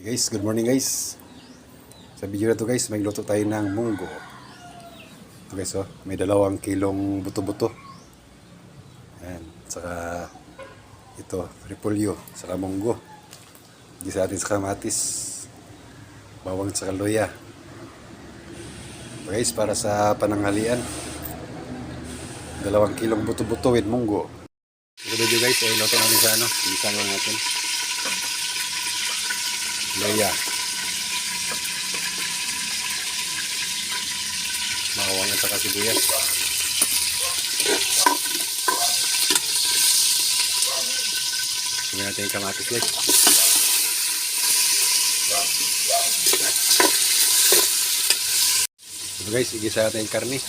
Hey guys, good morning guys. Sa video na to guys, may luto tayo ng munggo. Okay, so may 2 kilong buto-buto. Ayan, saka ito, repolyo, saka munggo. Gisa natin sa kamatis, bawang saka luya. Okay, guys, para sa pananghalian, 2 kilong buto-buto with munggo. Ito video guys, ay luto natin sa gisa lang natin. Luya. Bawang at saka sibuyas. Sabihin natin yung kamatis guys. So guys, igisa natin yung karne.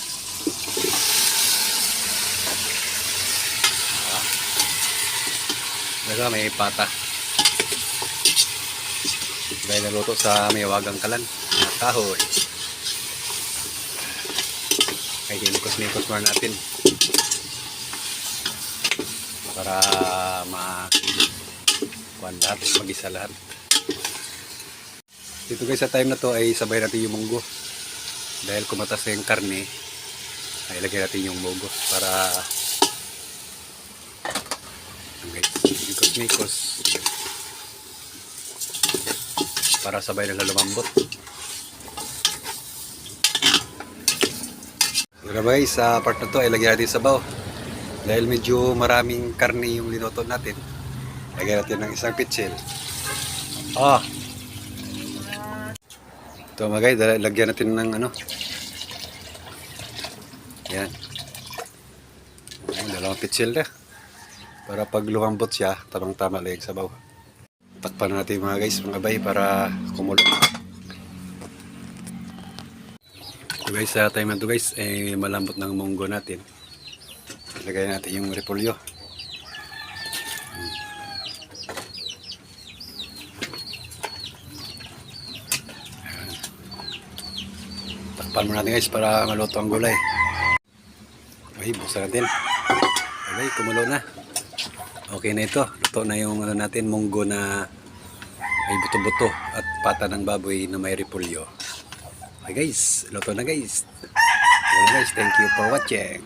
Ito may pata. Dahil naluto sa may wagang kalan na kahoy. Kaya hinikos-nikos muna natin para kuhan lahat, mag-isa lahat. Dito guys, sa time na to ay sabay natin yung munggo. Dahil kumatas na yung karne, ay lagyan natin yung munggo para guys, hinikos-nikos para sabay na lumambot. So guys, sa part na to ay lagyan natin sabaw. Dahil medyo maraming karne yung linuto natin, lagyan natin ng isang pitsil. Ito mga guys, lagyan natin ng yan, 2 pitsil na para pag lumambot siya, tamang-tama lang yung sabaw. Takpan natin mga guys, mga bay, para kumulo. So guys, sa time na to guys, malambot ng munggo natin. Ilagay natin yung repolyo. Takpan mo natin guys para maluto ang gulay. Okay, buksan natin. Okay, kumulo na. Okay na ito. Luto na yung natin, munggo na may buto-buto at pata ng baboy na may repolyo. Okay guys, luto na guys. Okay guys, thank you for watching.